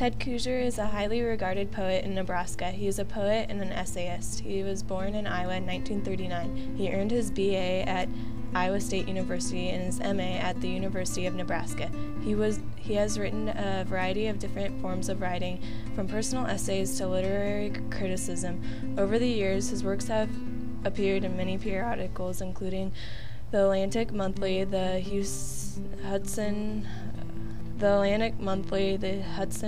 Ted Kooser is a highly regarded poet in Nebraska. He is a poet and an essayist. He was born in Iowa in 1939. He earned his BA at Iowa State University and his MA at the University of Nebraska. He has written a variety of different forms of writing, from personal essays to literary criticism. Over the years, his works have appeared in many periodicals, including the Atlantic Monthly, the Hudson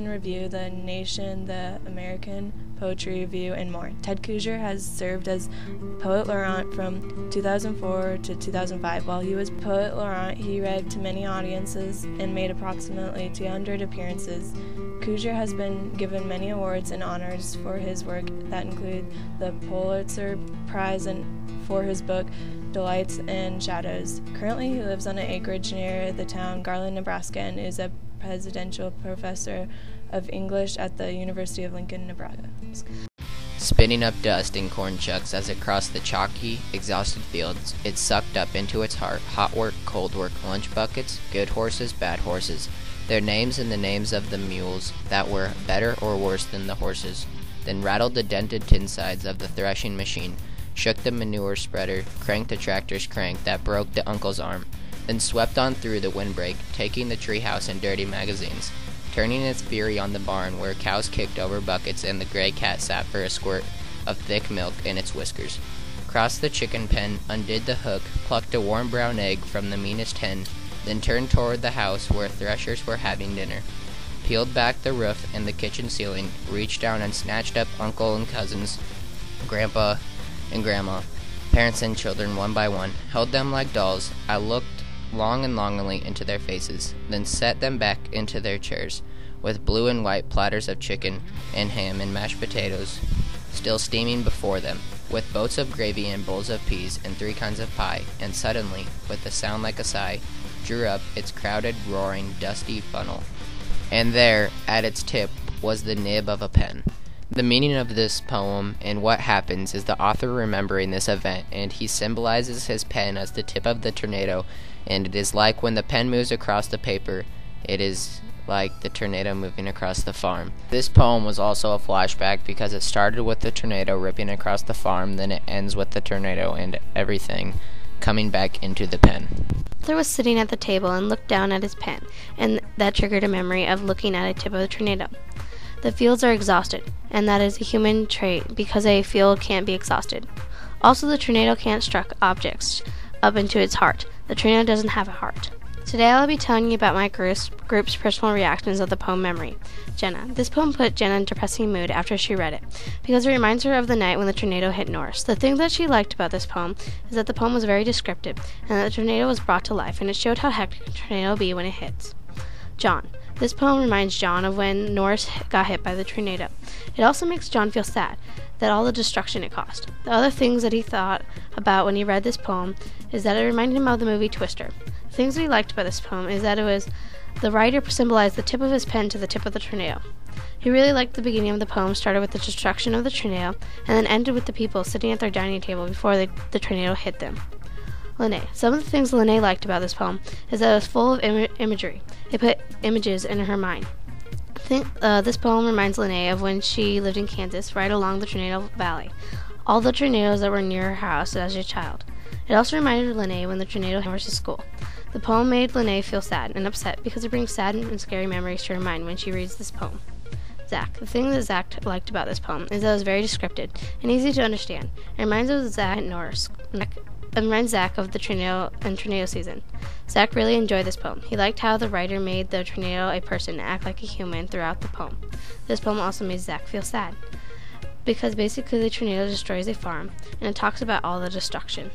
Review, the Nation, the American Poetry Review, and more. Ted Kooser has served as Poet Laureate from 2004 to 2005. While he was Poet Laureate, he read to many audiences and made approximately 200 appearances. Kooser has been given many awards and honors for his work that include the Pulitzer Prize for his book Delights and Shadows. Currently, he lives on an acreage near the town Garland, Nebraska, and is a presidential professor of English at the University of Lincoln, Nebraska. Spitting up dust in corn chucks as it crossed the chalky, exhausted fields, it sucked up into its heart hot work, cold work, lunch buckets, good horses, bad horses, their names and the names of the mules that were better or worse than the horses, then rattled the dented tin sides of the threshing machine, shook the manure spreader, cranked the tractor's crank that broke the uncle's arm, then swept on through the windbreak, taking the treehouse and dirty magazines, turning its fury on the barn where cows kicked over buckets and the gray cat sat for a squirt of thick milk in its whiskers, crossed the chicken pen, undid the hook, plucked a warm brown egg from the meanest hen, then turned toward the house where threshers were having dinner, peeled back the roof and the kitchen ceiling, reached down and snatched up uncle and cousins, grandpa and grandma, parents and children one by one, held them like dolls. I looked long and longingly into their faces, then set them back into their chairs, with blue and white platters of chicken and ham and mashed potatoes still steaming before them, with boats of gravy and bowls of peas and 3 kinds of pie, and suddenly, with a sound like a sigh, drew up its crowded, roaring, dusty funnel. And there, at its tip, was the nib of a pen. The meaning of this poem and what happens is the author remembering this event, and he symbolizes his pen as the tip of the tornado, and it is like when the pen moves across the paper, it is like the tornado moving across the farm. This poem was also a flashback because it started with the tornado ripping across the farm, then it ends with the tornado and everything coming back into the pen. Arthur was sitting at the table and looked down at his pen, and that triggered a memory of looking at a tip of a tornado. The fields are exhausted, and that is a human trait because a field can't be exhausted. Also, the tornado can't strike objects up into its heart. The tornado doesn't have a heart. Today I'll be telling you about my group's personal reactions of the poem Memory. Jenna. This poem put Jenna in a depressing mood after she read it, because it reminds her of the night when the tornado hit Norris. The thing that she liked about this poem is that the poem was very descriptive, and that the tornado was brought to life, and it showed how hectic a tornado will be when it hits. John. This poem reminds John of when Norris got hit by the tornado. It also makes John feel sad that all the destruction it caused. The other things that he thought about when he read this poem is that it reminded him of the movie Twister. The things that he liked about this poem is that it was the writer symbolized the tip of his pen to the tip of the tornado. He really liked the beginning of the poem started with the destruction of the tornado and then ended with the people sitting at their dining table before the tornado hit them. Lene. Some of the things Lene liked about this poem is that it was full of imagery. It put images in her mind. This poem reminds Lene of when she lived in Kansas, right along the tornado valley. All the tornadoes that were near her house as a child. It also reminded Lene when the tornado hit to school. The poem made Lene feel sad and upset because it brings sad and scary memories to her mind when she reads this poem. Zach. The thing that Zach liked about this poem is that it was very descriptive and easy to understand. It reminds of Zach and Norris. It reminds Zach of the tornado and tornado season. Zach really enjoyed this poem. He liked how the writer made the tornado a person and act like a human throughout the poem. This poem also made Zach feel sad because basically the tornado destroys a farm and it talks about all the destruction.